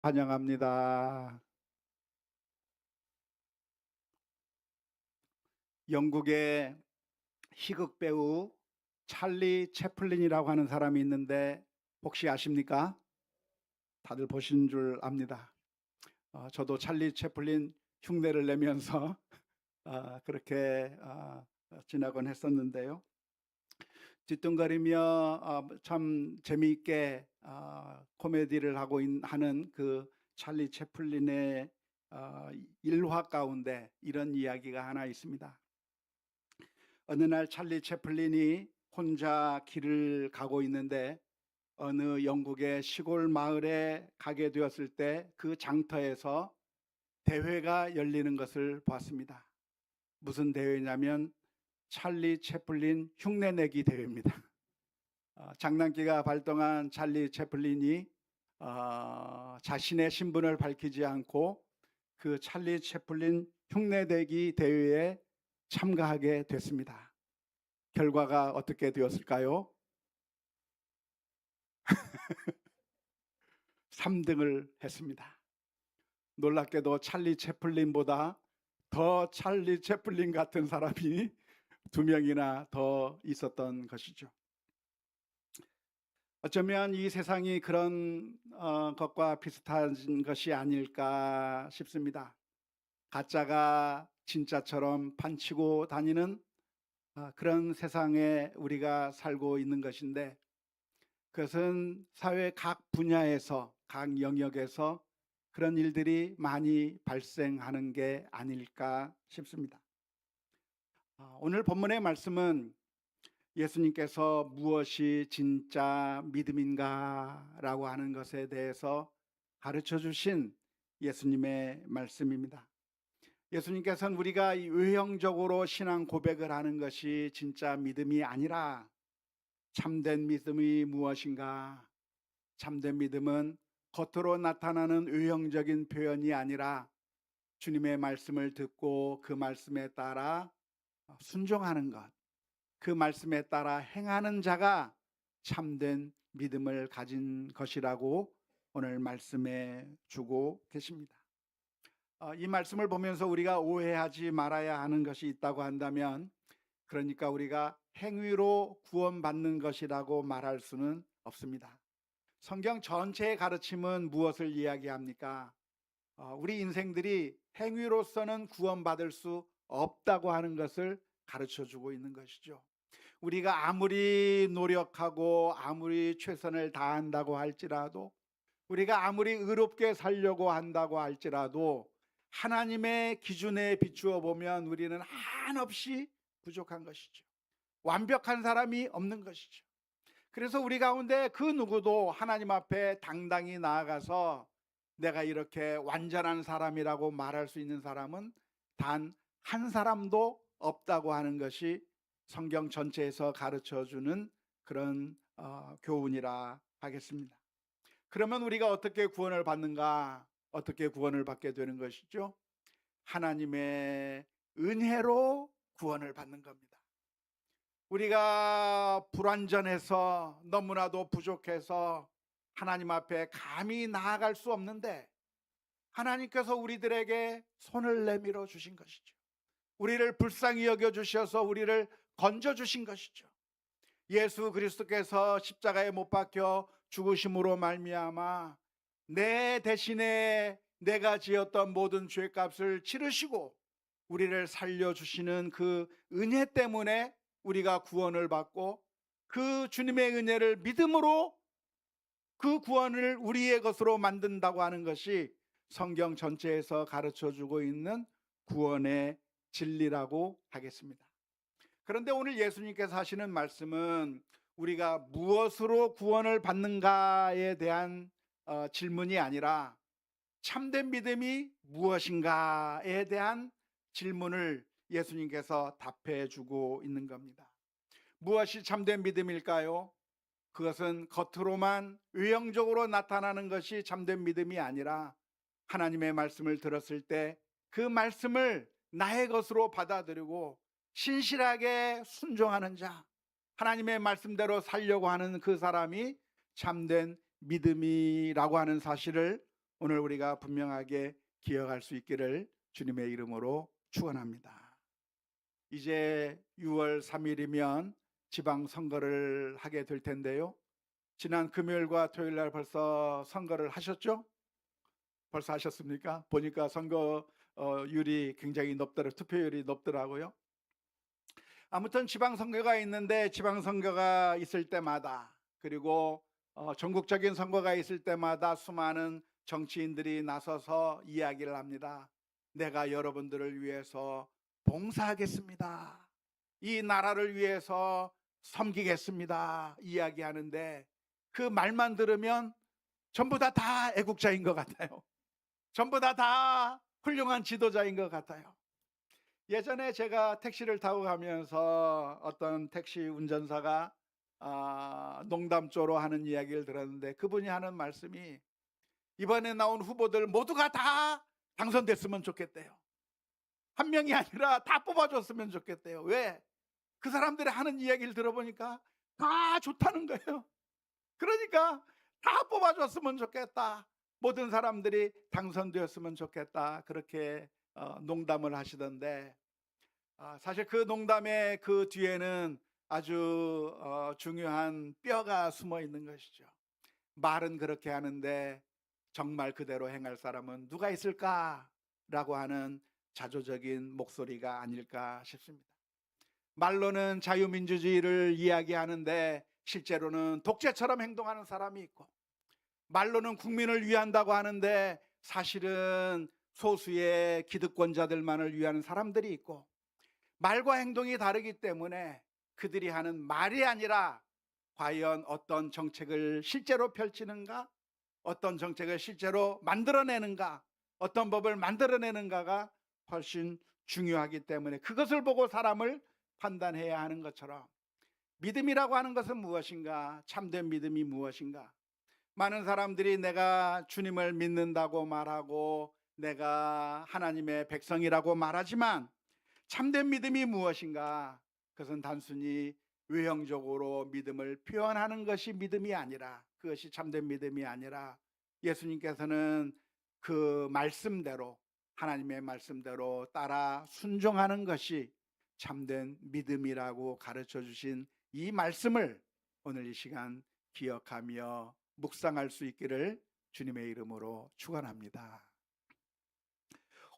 환영합니다. 영국의 희극 배우 찰리 채플린이라고 하는 사람이 있는데 혹시 아십니까? 다들 보신 줄 압니다. 저도 찰리 채플린 흉내를 내면서 그렇게 지나곤 했었는데요. 뒤뚱거리며 참 재미있게 코미디를 하는 그 찰리 채플린의 일화 가운데 이런 이야기가 하나 있습니다. 어느 날 찰리 채플린이 혼자 길을 가고 있는데 어느 영국의 시골 마을에 가게 되었을 때 그 장터에서 대회가 열리는 것을 보았습니다. 무슨 대회냐면 찰리 채플린 흉내내기 대회입니다. 장난기가 발동한 찰리 채플린이 자신의 신분을 밝히지 않고 그 찰리 채플린 흉내내기 대회에 참가하게 됐습니다. 결과가 어떻게 되었을까요? 3등을 했습니다. 놀랍게도 찰리 채플린보다 더 찰리 채플린 같은 사람이 2명이나 더 있었던 것이죠. 어쩌면 이 세상이 그런 것과 비슷한 것이 아닐까 싶습니다. 가짜가 진짜처럼 판치고 다니는 그런 세상에 우리가 살고 있는 것인데, 그것은 사회 각 분야에서 각 영역에서 그런 일들이 많이 발생하는 게 아닐까 싶습니다. 오늘 본문의 말씀은 예수님께서 무엇이 진짜 믿음인가 라고 하는 것에 대해서 가르쳐 주신 예수님의 말씀입니다. 예수님께서는 우리가 외형적으로 신앙 고백을 하는 것이 진짜 믿음이 아니라 참된 믿음이 무엇인가? 참된 믿음은 겉으로 나타나는 외형적인 표현이 아니라 주님의 말씀을 듣고 그 말씀에 따라 순종하는 것, 그 말씀에 따라 행하는 자가 참된 믿음을 가진 것이라고 오늘 말씀해 주고 계십니다. 이 말씀을 보면서 우리가 오해하지 말아야 하는 것이 있다고 한다면, 그러니까 우리가 행위로 구원받는 것이라고 말할 수는 없습니다. 성경 전체의 가르침은 무엇을 이야기합니까? 우리 인생들이 행위로서는 구원받을 수 없다고 하는 것을 가르쳐 주고 있는 것이죠. 우리가 아무리 노력하고 아무리 최선을 다한다고 할지라도, 우리가 아무리 의롭게 살려고 한다고 할지라도 하나님의 기준에 비추어 보면 우리는 한없이 부족한 것이죠. 완벽한 사람이 없는 것이죠. 그래서 우리 가운데 그 누구도 하나님 앞에 당당히 나아가서 내가 이렇게 완전한 사람이라고 말할 수 있는 사람은 단 한 사람도 없다고 하는 것이 성경 전체에서 가르쳐주는 그런 교훈이라 하겠습니다. 그러면 우리가 어떻게 구원을 받는가? 어떻게 구원을 받게 되는 것이죠? 하나님의 은혜로 구원을 받는 겁니다. 우리가 불완전해서 너무나도 부족해서 하나님 앞에 감히 나아갈 수 없는데, 하나님께서 우리들에게 손을 내밀어 주신 것이죠. 우리를 불쌍히 여겨 주셔서 우리를 건져 주신 것이죠. 예수 그리스도께서 십자가에 못 박혀 죽으심으로 말미암아 내 대신에 내가 지었던 모든 죄값을 치르시고 우리를 살려주시는 그 은혜 때문에 우리가 구원을 받고, 그 주님의 은혜를 믿음으로 그 구원을 우리의 것으로 만든다고 하는 것이 성경 전체에서 가르쳐주고 있는 구원의 진리라고 하겠습니다. 그런데 오늘 예수님께서 하시는 말씀은 우리가 무엇으로 구원을 받는가에 대한 질문이 아니라 참된 믿음이 무엇인가에 대한 질문을 예수님께서 답해 주고 있는 겁니다. 무엇이 참된 믿음일까요? 그것은 겉으로만 외형적으로 나타나는 것이 참된 믿음이 아니라 하나님의 말씀을 들었을 때 그 말씀을 나의 것으로 받아들이고 신실하게 순종하는 자, 하나님의 말씀대로 살려고 하는 그 사람이 참된 믿음이라고 하는 사실을 오늘 우리가 분명하게 기억할 수 있기를 주님의 이름으로 축원합니다. 이제 6월 3일이면 지방선거를 하게 될 텐데요. 지난 금요일과 토요일 날 벌써 선거를 하셨죠? 벌써 하셨습니까? 보니까 선거율이 굉장히 높더라고요. 투표율이 높더라고요. 아무튼 지방선거가 있는데 지방선거가 있을 때마다 그리고 전국적인 선거가 있을 때마다 수많은 정치인들이 나서서 이야기를 합니다. 내가 여러분들을 위해서 봉사하겠습니다. 이 나라를 위해서 섬기겠습니다. 이야기하는데 그 말만 들으면 전부 다 애국자인 것 같아요. 전부 다 훌륭한 지도자인 것 같아요. 예전에 제가 택시를 타고 가면서 어떤 택시 운전사가 농담조로 하는 이야기를 들었는데 그분이 하는 말씀이 이번에 나온 후보들 모두가 다 당선됐으면 좋겠대요. 한 명이 아니라 다 뽑아줬으면 좋겠대요. 왜? 그 사람들이 하는 이야기를 들어보니까 다 좋다는 거예요. 그러니까 다 뽑아줬으면 좋겠다. 모든 사람들이 당선되었으면 좋겠다. 그렇게 농담을 하시던데 사실 그 농담의 그 뒤에는 아주 중요한 뼈가 숨어 있는 것이죠. 말은 그렇게 하는데 정말 그대로 행할 사람은 누가 있을까라고 하는 자조적인 목소리가 아닐까 싶습니다. 말로는 자유민주주의를 이야기하는데 실제로는 독재처럼 행동하는 사람이 있고, 말로는 국민을 위한다고 하는데 사실은 소수의 기득권자들만을 위하는 사람들이 있고, 말과 행동이 다르기 때문에 그들이 하는 말이 아니라 과연 어떤 정책을 실제로 펼치는가, 어떤 정책을 실제로 만들어내는가, 어떤 법을 만들어내는가가 훨씬 중요하기 때문에 그것을 보고 사람을 판단해야 하는 것처럼 믿음이라고 하는 것은 무엇인가, 참된 믿음이 무엇인가. 많은 사람들이 내가 주님을 믿는다고 말하고 내가 하나님의 백성이라고 말하지만 참된 믿음이 무엇인가? 그것은 단순히 외형적으로 믿음을 표현하는 것이 믿음이 아니라, 그것이 참된 믿음이 아니라 예수님께서는 그 말씀대로, 하나님의 말씀대로 따라 순종하는 것이 참된 믿음이라고 가르쳐 주신 이 말씀을 오늘 이 시간 기억하며 묵상할 수 있기를 주님의 이름으로 축원합니다.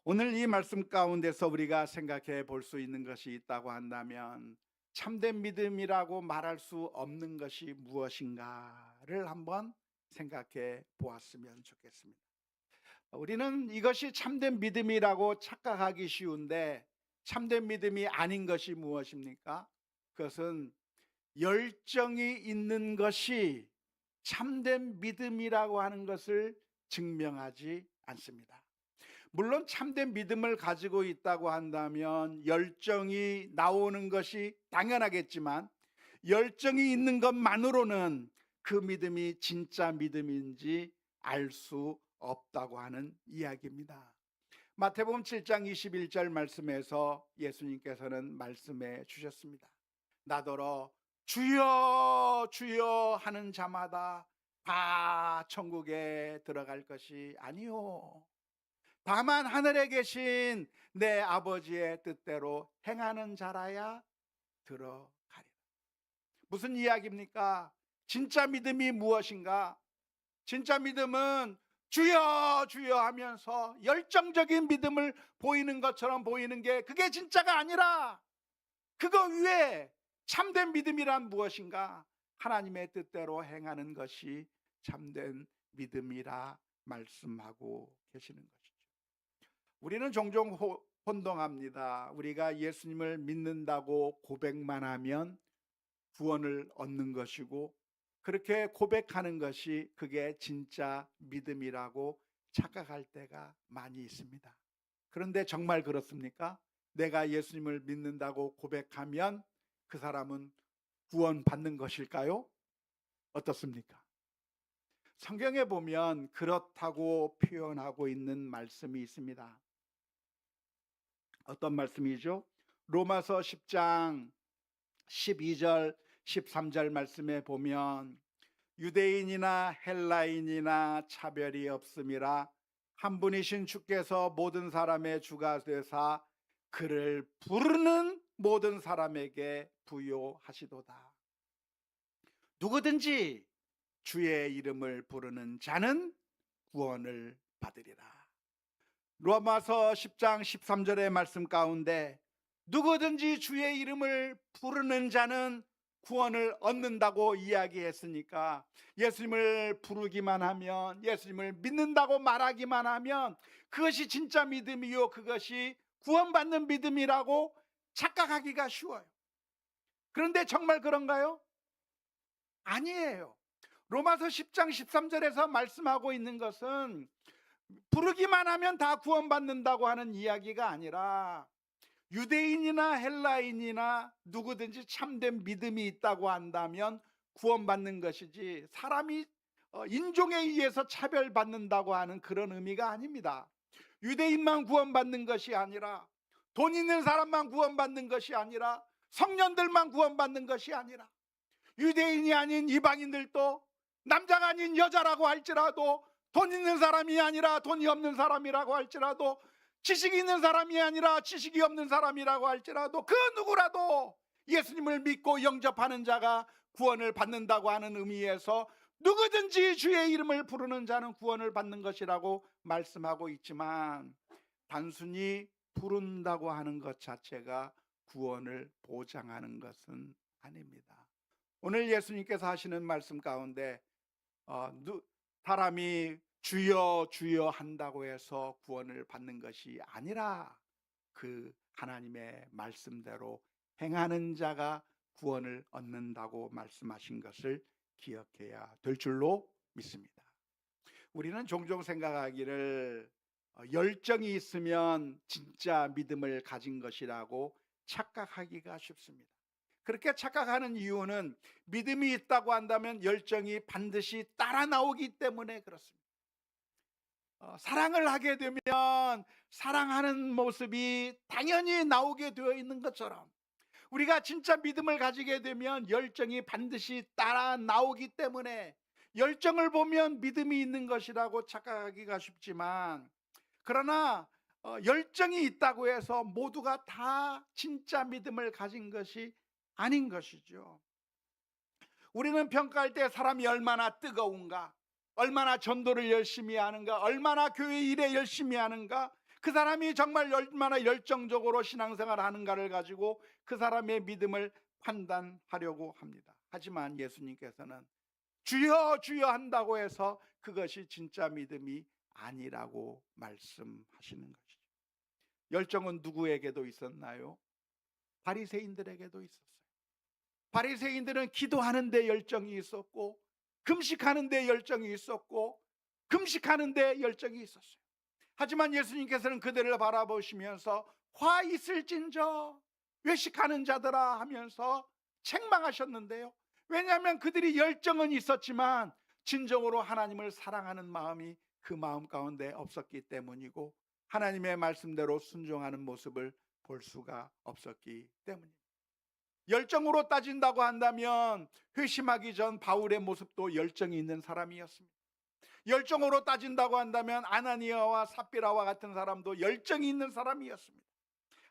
오늘 이 말씀 가운데서 우리가 생각해 볼 수 있는 것이 있다고 한다면 참된 믿음이라고 말할 수 없는 것이 무엇인가를 한번 생각해 보았으면 좋겠습니다. 우리는 이것이 참된 믿음이라고 착각하기 쉬운데 참된 믿음이 아닌 것이 무엇입니까? 그것은 열정이 있는 것이 참된 믿음이라고 하는 것을 증명하지 않습니다. 물론 참된 믿음을 가지고 있다고 한다면 열정이 나오는 것이 당연하겠지만 열정이 있는 것만으로는 그 믿음이 진짜 믿음인지 알 수 없다고 하는 이야기입니다. 마태복음 7장 21절 말씀에서 예수님께서는 말씀해 주셨습니다. 나더러 주여 주여 하는 자마다 다 천국에 들어갈 것이 아니요 다만 하늘에 계신 내 아버지의 뜻대로 행하는 자라야 들어가리라. 무슨 이야기입니까? 진짜 믿음이 무엇인가? 진짜 믿음은 주여 주여 하면서 열정적인 믿음을 보이는 것처럼 보이는 게 그게 진짜가 아니라 그거 위에 참된 믿음이란 무엇인가? 하나님의 뜻대로 행하는 것이 참된 믿음이라 말씀하고 계시는 것이죠. 우리는 종종 혼동합니다. 우리가 예수님을 믿는다고 고백만 하면 구원을 얻는 것이고 그렇게 고백하는 것이 그게 진짜 믿음이라고 착각할 때가 많이 있습니다. 그런데 정말 그렇습니까? 내가 예수님을 믿는다고 고백하면 그 사람은 구원받는 것일까요? 어떻습니까? 성경에 보면 그렇다고 표현하고 있는 말씀이 있습니다. 어떤 말씀이죠? 로마서 10장 12절 13절 말씀에 보면 유대인이나 헬라인이나 차별이 없음이라 한 분이신 주께서 모든 사람의 주가 되사 그를 부르는 모든 사람에게 부요하시도다. 누구든지 주의 이름을 부르는 자는 구원을 받으리라. 로마서 10장 13절의 말씀 가운데 누구든지 주의 이름을 부르는 자는 구원을 얻는다고 이야기했으니까, 예수님을 부르기만 하면, 예수님을 믿는다고 말하기만 하면 그것이 진짜 믿음이요, 그것이 구원받는 믿음이라고 착각하기가 쉬워요. 그런데 정말 그런가요? 아니에요. 로마서 10장 13절에서 말씀하고 있는 것은 부르기만 하면 다 구원받는다고 하는 이야기가 아니라, 유대인이나 헬라인이나 누구든지 참된 믿음이 있다고 한다면 구원받는 것이지, 사람이 인종에 의해서 차별받는다고 하는 그런 의미가 아닙니다. 유대인만 구원받는 것이 아니라, 돈 있는 사람만 구원받는 것이 아니라, 성년들만 구원받는 것이 아니라, 유대인이 아닌 이방인들도 남자가 아닌 여자라고 할지라도, 돈 있는 사람이 아니라 돈이 없는 사람이라고 할지라도, 지식이 있는 사람이 아니라 지식이 없는 사람이라고 할지라도, 그 누구라도 예수님을 믿고 영접하는 자가 구원을 받는다고 하는 의미에서 누구든지 주의 이름을 부르는 자는 구원을 받는 것이라고 말씀하고 있지만, 단순히 부른다고 하는 것 자체가 구원을 보장하는 것은 아닙니다. 오늘 예수님께서 하시는 말씀 가운데 사람이 주여 주여 한다고 해서 구원을 받는 것이 아니라, 그 하나님의 말씀대로 행하는 자가 구원을 얻는다고 말씀하신 것을 기억해야 될 줄로 믿습니다. 우리는 종종 생각하기를 열정이 있으면 진짜 믿음을 가진 것이라고 착각하기가 쉽습니다. 그렇게 착각하는 이유는 믿음이 있다고 한다면 열정이 반드시 따라 나오기 때문에 그렇습니다. 사랑을 하게 되면 사랑하는 모습이 당연히 나오게 되어 있는 것처럼, 우리가 진짜 믿음을 가지게 되면 열정이 반드시 따라 나오기 때문에 열정을 보면 믿음이 있는 것이라고 착각하기가 쉽지만, 그러나 열정이 있다고 해서 모두가 다 진짜 믿음을 가진 것이 아닌 것이죠. 우리는 평가할 때 사람이 얼마나 뜨거운가, 얼마나 전도를 열심히 하는가, 얼마나 교회 일에 열심히 하는가, 그 사람이 정말 얼마나 열정적으로 신앙생활 하는가를 가지고 그 사람의 믿음을 판단하려고 합니다. 하지만 예수님께서는 주여 주여 한다고 해서 그것이 진짜 믿음이 아니라고 말씀하시는 것이죠. 열정은 누구에게도 있었나요? 바리새인들에게도 있었어요. 바리새인들은 기도하는 데 열정이 있었고, 금식하는 데 열정이 있었고, 금식하는 데 열정이 있었어요. 하지만 예수님께서는 그들을 바라보시면서 화 있을진저 외식하는 자들아 하면서 책망하셨는데요. 왜냐하면 그들이 열정은 있었지만 진정으로 하나님을 사랑하는 마음이 그 마음 가운데 없었기 때문이고, 하나님의 말씀대로 순종하는 모습을 볼 수가 없었기 때문입니다. 열정으로 따진다고 한다면 회심하기 전 바울의 모습도 열정이 있는 사람이었습니다. 열정으로 따진다고 한다면 아나니아와 삽비라와 같은 사람도 열정이 있는 사람이었습니다.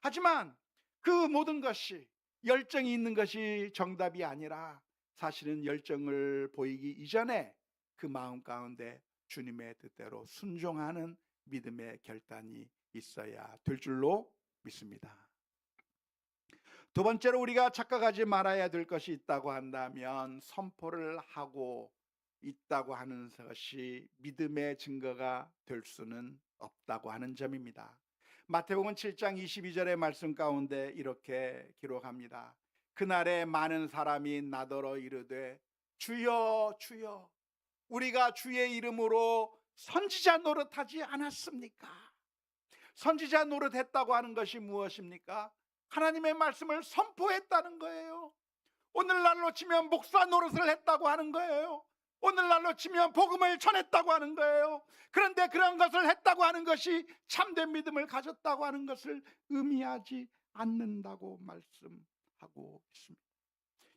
하지만 그 모든 것이, 열정이 있는 것이 정답이 아니라, 사실은 열정을 보이기 이전에 그 마음 가운데 주님의 뜻대로 순종하는 믿음의 결단이 있어야 될 줄로 믿습니다. 두 번째로 우리가 착각하지 말아야 될 것이 있다고 한다면, 선포를 하고 있다고 하는 것이 믿음의 증거가 될 수는 없다고 하는 점입니다. 마태복음 7장 22절의 말씀 가운데 이렇게 기록합니다. 그날에 많은 사람이 나더러 이르되 주여 주여 우리가 주의 이름으로 선지자 노릇하지 않았습니까? 선지자 노릇했다고 하는 것이 무엇입니까? 하나님의 말씀을 선포했다는 거예요. 오늘날로 치면 목사 노릇을 했다고 하는 거예요. 오늘날로 치면 복음을 전했다고 하는 거예요. 그런데 그런 것을 했다고 하는 것이 참된 믿음을 가졌다고 하는 것을 의미하지 않는다고 말씀하고 있습니다.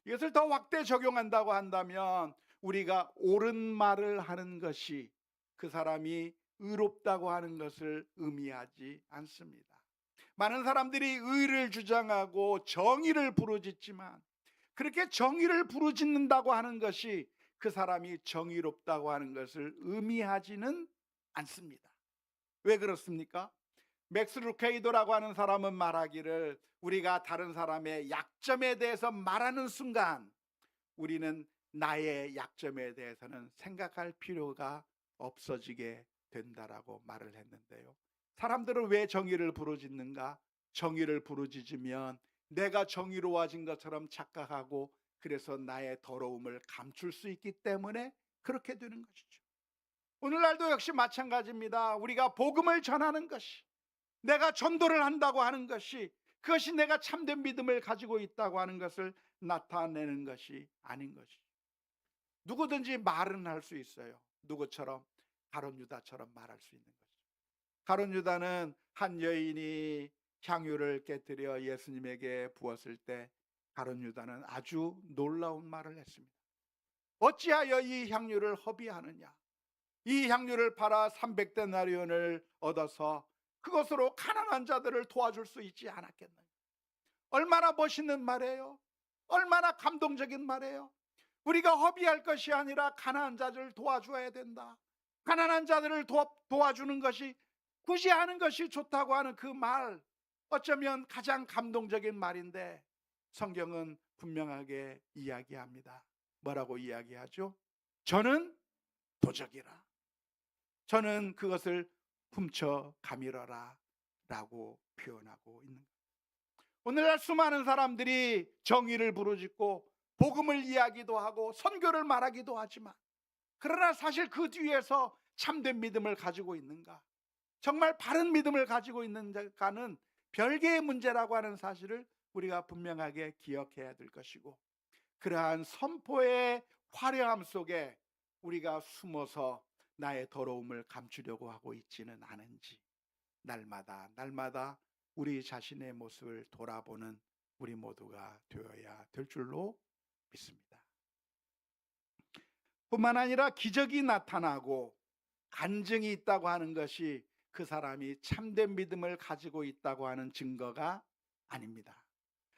이것을 더 확대 적용한다고 한다면, 우리가 옳은 말을 하는 것이 그 사람이 의롭다고 하는 것을 의미하지 않습니다. 많은 사람들이 의를 주장하고 정의를 부르짖지만 그렇게 정의를 부르짖는다고 하는 것이 그 사람이 정의롭다고 하는 것을 의미하지는 않습니다. 왜 그렇습니까? 맥스 루케이도라고 하는 사람은 말하기를 우리가 다른 사람의 약점에 대해서 말하는 순간 우리는 나의 약점에 대해서는 생각할 필요가 없어지게 된다라고 말을 했는데요. 사람들은 왜 정의를 부르짖는가? 정의를 부르짖으면 내가 정의로워진 것처럼 착각하고 그래서 나의 더러움을 감출 수 있기 때문에 그렇게 되는 것이죠. 오늘날도 역시 마찬가지입니다. 우리가 복음을 전하는 것이, 내가 전도를 한다고 하는 것이, 그것이 내가 참된 믿음을 가지고 있다고 하는 것을 나타내는 것이 아닌 것이죠. 누구든지 말은 할 수 있어요. 누구처럼? 가룟 유다처럼 말할 수 있는 거죠. 가룟 유다는 한 여인이 향유를 깨뜨려 예수님에게 부었을 때 가룟 유다는 아주 놀라운 말을 했습니다. 어찌하여 이 향유를 허비하느냐? 이 향유를 팔아 300데나리온을 얻어서 그것으로 가난한 자들을 도와줄 수 있지 않았겠느냐? 얼마나 멋있는 말이에요. 얼마나 감동적인 말이에요. 우리가 허비할 것이 아니라 가난한 자들을 도와줘야 된다. 가난한 자들을 도와주는 것이, 굳이 하는 것이 좋다고 하는 그 말, 어쩌면 가장 감동적인 말인데 성경은 분명하게 이야기합니다. 뭐라고 이야기하죠? 저는 도적이라. 저는 그것을 훔쳐 가밀어라 라고 표현하고 있는 거예요. 오늘날 수많은 사람들이 정의를 부르짖고 복음을 이야기도 하고 선교를 말하기도 하지만, 그러나 사실 그 뒤에서 참된 믿음을 가지고 있는가, 정말 바른 믿음을 가지고 있는가는 별개의 문제라고 하는 사실을 우리가 분명하게 기억해야 될 것이고, 그러한 선포의 화려함 속에 우리가 숨어서 나의 더러움을 감추려고 하고 있지는 않은지, 날마다 우리 자신의 모습을 돌아보는 우리 모두가 되어야 될 줄로 믿습니다. 뿐만 아니라 기적이 나타나고 간증이 있다고 하는 것이 그 사람이 참된 믿음을 가지고 있다고 하는 증거가 아닙니다.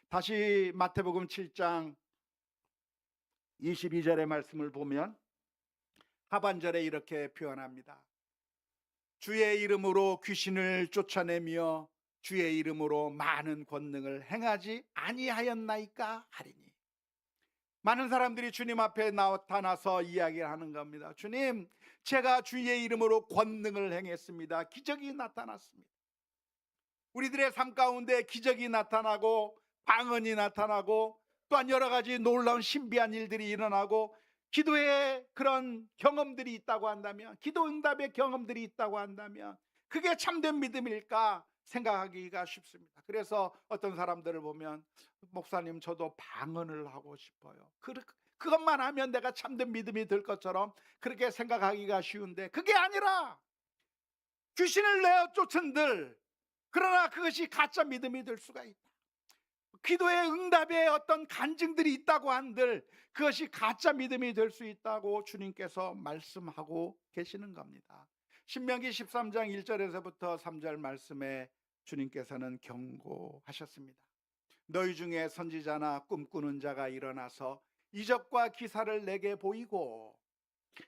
다시 마태복음 7장 22절의 말씀을 보면 하반절에 이렇게 표현합니다. 주의 이름으로 귀신을 쫓아내며 주의 이름으로 많은 권능을 행하지 아니하였나이까 하리니. 많은 사람들이 주님 앞에 나타나서 이야기를 하는 겁니다. 주님, 제가 주의 이름으로 권능을 행했습니다. 기적이 나타났습니다. 우리들의 삶 가운데 기적이 나타나고 방언이 나타나고 또한 여러 가지 놀라운 신비한 일들이 일어나고 기도의 그런 경험들이 있다고 한다면, 기도 응답의 경험들이 있다고 한다면 그게 참된 믿음일까 생각하기가 쉽습니다. 그래서 어떤 사람들을 보면 목사님 저도 방언을 하고 싶어요. 그것만 하면 내가 참된 믿음이 될 것처럼 그렇게 생각하기가 쉬운데 그게 아니라 귀신을 내어 쫓은들, 그러나 그것이 가짜 믿음이 될 수가 있다. 기도의 응답에 어떤 간증들이 있다고 한들 그것이 가짜 믿음이 될 수 있다고 주님께서 말씀하고 계시는 겁니다. 신명기 13장 1절에서부터 3절 말씀에 주님께서는 경고하셨습니다. 너희 중에 선지자나 꿈꾸는 자가 일어나서 이적과 기사를 내게 보이고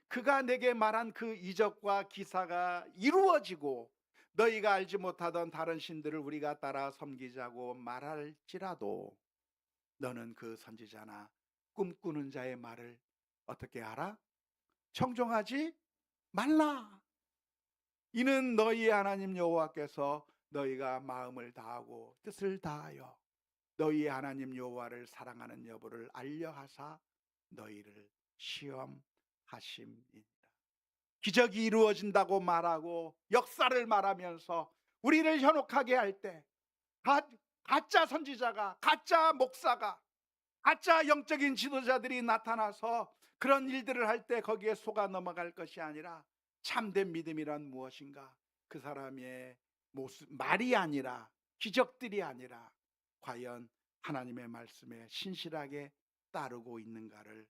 그가 내게 말한 그 이적과 기사가 이루어지고 너희가 알지 못하던 다른 신들을 우리가 따라 섬기자고 말할지라도 너는 그 선지자나 꿈꾸는 자의 말을 어떻게 하라? 청종하지 말라. 이는 너희 하나님 여호와께서 너희가 마음을 다하고 뜻을 다하여 너희 하나님 여호와를 사랑하는 여부를 알려하사 너희를 시험하심이니라. 기적이 이루어진다고 말하고 역사를 말하면서 우리를 현혹하게 할 때 가짜 선지자가, 가짜 목사가, 가짜 영적인 지도자들이 나타나서 그런 일들을 할 때 거기에 속아 넘어갈 것이 아니라 참된 믿음이란 무엇인가, 그 사람의 모습, 말이 아니라 기적들이 아니라 과연 하나님의 말씀에 신실하게 따르고 있는가를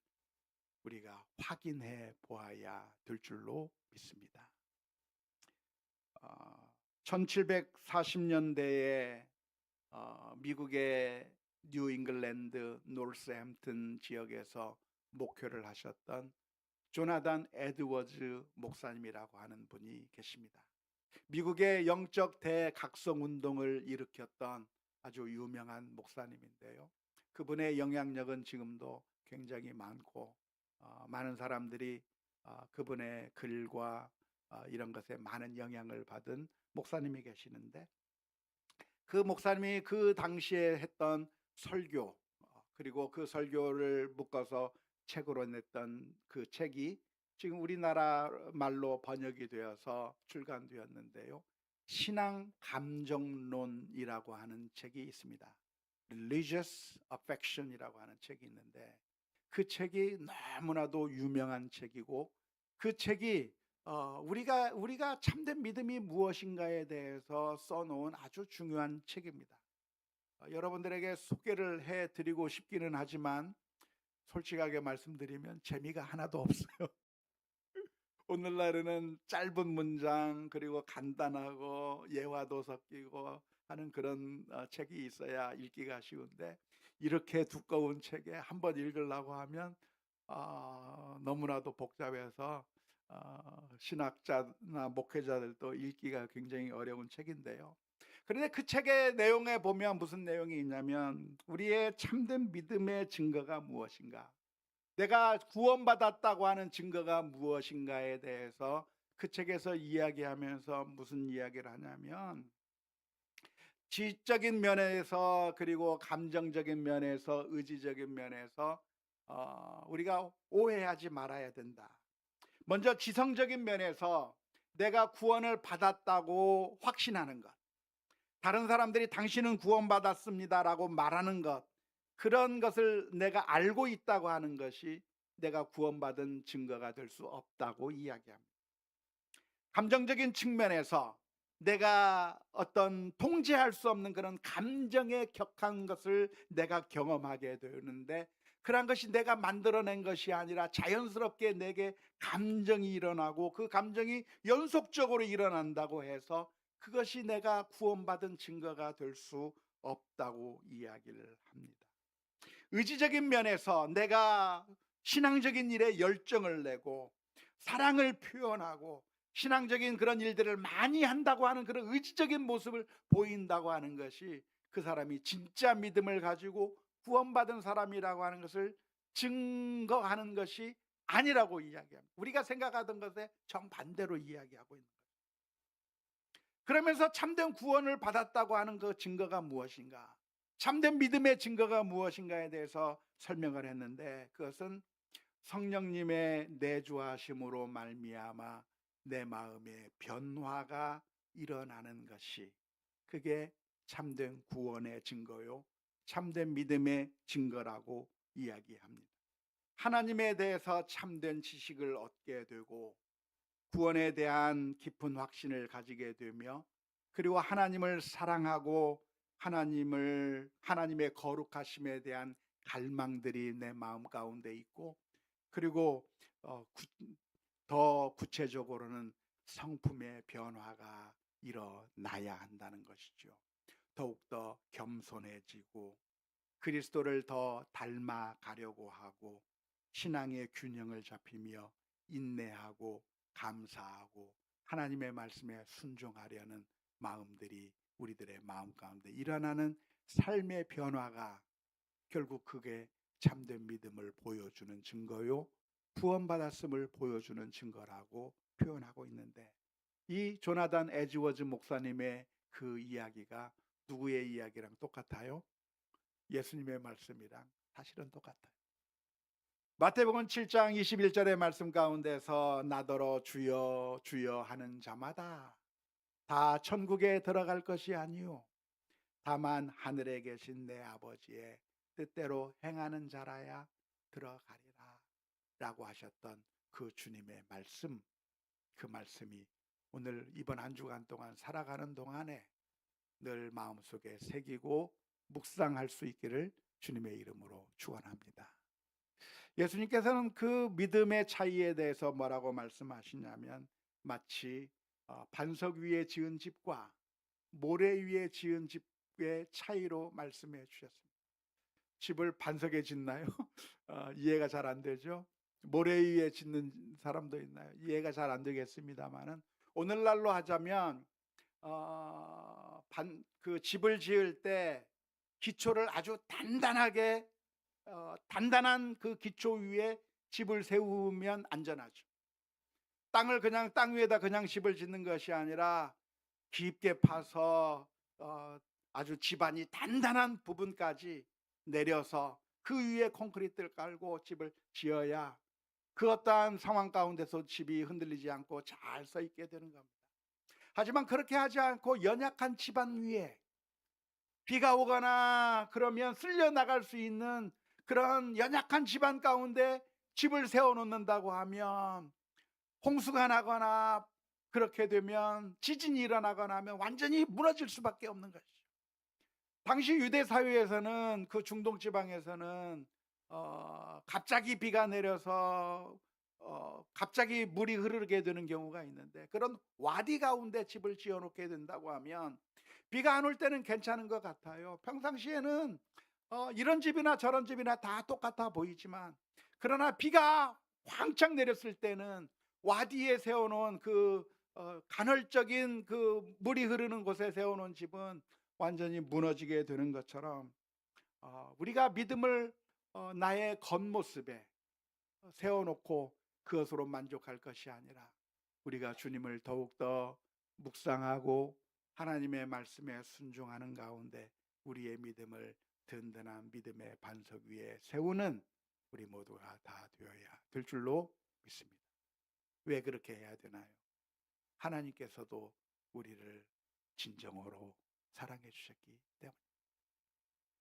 우리가 확인해 보아야 될 줄로 믿습니다. 1740년대에 미국의 뉴 잉글랜드 노스햄튼 지역에서 목회를 하셨던 조나단 에드워즈 목사님이라고 하는 분이 계십니다. 미국의 영적 대각성 운동을 일으켰던 아주 유명한 목사님인데요. 그분의 영향력은 지금도 굉장히 많고 많은 사람들이 그분의 글과 이런 것에 많은 영향을 받은 목사님이 계시는데, 그 목사님이 그 당시에 했던 설교, 그리고 그 설교를 묶어서 책으로 냈던 그 책이 지금 우리나라 말로 번역이 되어서 출간되었는데요. 신앙 감정론이라고 하는 책이 있습니다. Religious Affection이라고 하는 책이 있는데, 그 책이 너무나도 유명한 책이고, 그 책이 우리가 참된 믿음이 무엇인가에 대해서 써놓은 아주 중요한 책입니다. 여러분들에게 소개를 해드리고 싶기는 하지만 솔직하게 말씀드리면 재미가 하나도 없어요. 오늘날에는 짧은 문장, 그리고 간단하고 예화도 섞이고 하는 그런 책이 있어야 읽기가 쉬운데, 이렇게 두꺼운 책에 한번 읽으려고 하면 너무나도 복잡해서 신학자나 목회자들도 읽기가 굉장히 어려운 책인데요. 그런데 그 책의 내용에 보면 무슨 내용이 있냐면, 우리의 참된 믿음의 증거가 무엇인가, 내가 구원받았다고 하는 증거가 무엇인가에 대해서 그 책에서 이야기하면서 무슨 이야기를 하냐면, 지적인 면에서, 그리고 감정적인 면에서, 의지적인 면에서 우리가 오해하지 말아야 된다. 먼저 지성적인 면에서 내가 구원을 받았다고 확신하는 것, 다른 사람들이 당신은 구원받았습니다라고 말하는 것, 그런 것을 내가 알고 있다고 하는 것이 내가 구원받은 증거가 될 수 없다고 이야기합니다. 감정적인 측면에서 내가 어떤 통제할 수 없는 그런 감정에 격한 것을 내가 경험하게 되는데, 그런 것이 내가 만들어낸 것이 아니라 자연스럽게 내게 감정이 일어나고, 그 감정이 연속적으로 일어난다고 해서 그것이 내가 구원받은 증거가 될 수 없다고 이야기를 합니다. 의지적인 면에서 내가 신앙적인 일에 열정을 내고 사랑을 표현하고 신앙적인 그런 일들을 많이 한다고 하는 그런 의지적인 모습을 보인다고 하는 것이 그 사람이 진짜 믿음을 가지고 구원받은 사람이라고 하는 것을 증거하는 것이 아니라고 이야기합니다. 우리가 생각하던 것에 정반대로 이야기하고 있는 거예요. 그러면서 참된 구원을 받았다고 하는 그 증거가 무엇인가, 참된 믿음의 증거가 무엇인가에 대해서 설명을 했는데, 그것은 성령님의 내주하심으로 말미암아 내 마음에 변화가 일어나는 것이, 그게 참된 구원의 증거요, 참된 믿음의 증거라고 이야기합니다. 하나님에 대해서 참된 지식을 얻게 되고 구원에 대한 깊은 확신을 가지게 되며, 그리고 하나님을 사랑하고 하나님의 거룩하심에 대한 갈망들이 내 마음 가운데 있고, 그리고 더 구체적으로는 성품의 변화가 일어나야 한다는 것이죠. 더욱더 겸손해지고 그리스도를 더 닮아가려고 하고 신앙의 균형을 잡히며 인내하고 감사하고 하나님의 말씀에 순종하려는 마음들이 우리들의 마음 가운데 일어나는 삶의 변화가, 결국 그게 참된 믿음을 보여주는 증거요, 구원받았음을 보여주는 증거라고 표현하고 있는데, 이 조나단 에즈워즈 목사님의 그 이야기가 누구의 이야기랑 똑같아요? 예수님의 말씀이랑 사실은 똑같아요. 마태복음 7장 21절의 말씀 가운데서 나더러 주여 주여 하는 자마다 다 천국에 들어갈 것이 아니요 다만 하늘에 계신 내 아버지의 뜻대로 행하는 자라야 들어가리라 라고 하셨던 그 주님의 말씀, 그 말씀이 오늘 이번 한 주간 동안 살아가는 동안에 늘 마음속에 새기고 묵상할 수 있기를 주님의 이름으로 축원합니다. 예수님께서는 그 믿음의 차이에 대해서 뭐라고 말씀하시냐면, 마치 반석 위에 지은 집과 모래 위에 지은 집의 차이로 말씀해 주셨습니다. 집을 반석에 짓나요? 이해가 잘 안 되죠. 모래 위에 짓는 사람도 있나요? 이해가 잘 안 되겠습니다마는, 오늘날로 하자면 그 집을 지을 때 기초를 아주 단단하게, 단단한 그 기초 위에 집을 세우면 안전하죠. 땅을 그냥 땅 위에다 그냥 집을 짓는 것이 아니라 깊게 파서 아주 집안이 단단한 부분까지 내려서 그 위에 콘크리트를 깔고 집을 지어야 그 어떠한 상황 가운데서 집이 흔들리지 않고 잘 서 있게 되는 겁니다. 하지만 그렇게 하지 않고 연약한 집안 위에 비가 오거나 그러면 쓸려 나갈 수 있는 그런 연약한 집안 가운데 집을 세워 놓는다고 하면, 홍수가 나거나 그렇게 되면, 지진이 일어나거나 하면 완전히 무너질 수밖에 없는 것이죠. 당시 유대 사회에서는, 그 중동 지방에서는 갑자기 비가 내려서 갑자기 물이 흐르게 되는 경우가 있는데, 그런 와디 가운데 집을 지어 놓게 된다고 하면 비가 안 올 때는 괜찮은 것 같아요. 평상시에는 이런 집이나 저런 집이나 다 똑같아 보이지만, 그러나 비가 왕창 내렸을 때는 와디에 세워놓은 그 간헐적인 그 물이 흐르는 곳에 세워놓은 집은 완전히 무너지게 되는 것처럼, 우리가 믿음을 나의 겉모습에 세워놓고 그것으로 만족할 것이 아니라, 우리가 주님을 더욱더 묵상하고 하나님의 말씀에 순종하는 가운데 우리의 믿음을 든든한 믿음의 반석 위에 세우는 우리 모두가 다 되어야 될 줄로 믿습니다. 왜 그렇게 해야 되나요? 하나님께서도 우리를 진정으로 사랑해 주셨기 때문에,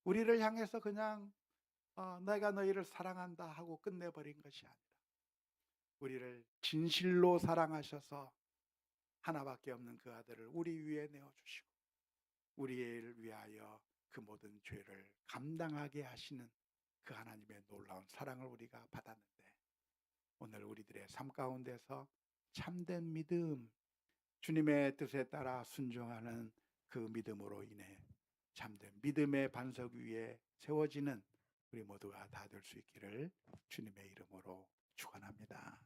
우리를 향해서 그냥 내가 너희를 사랑한다 하고 끝내버린 것이 아니라, 우리를 진실로 사랑하셔서 하나밖에 없는 그 아들을 우리 위에 내어주시고 우리를 위하여 그 모든 죄를 감당하게 하시는 그 하나님의 놀라운 사랑을 우리가 받았는데, 오늘 우리들의 삶 가운데서 참된 믿음, 주님의 뜻에 따라 순종하는 그 믿음으로 인해 참된 믿음의 반석 위에 세워지는 우리 모두가 다 될 수 있기를 주님의 이름으로 축원합니다.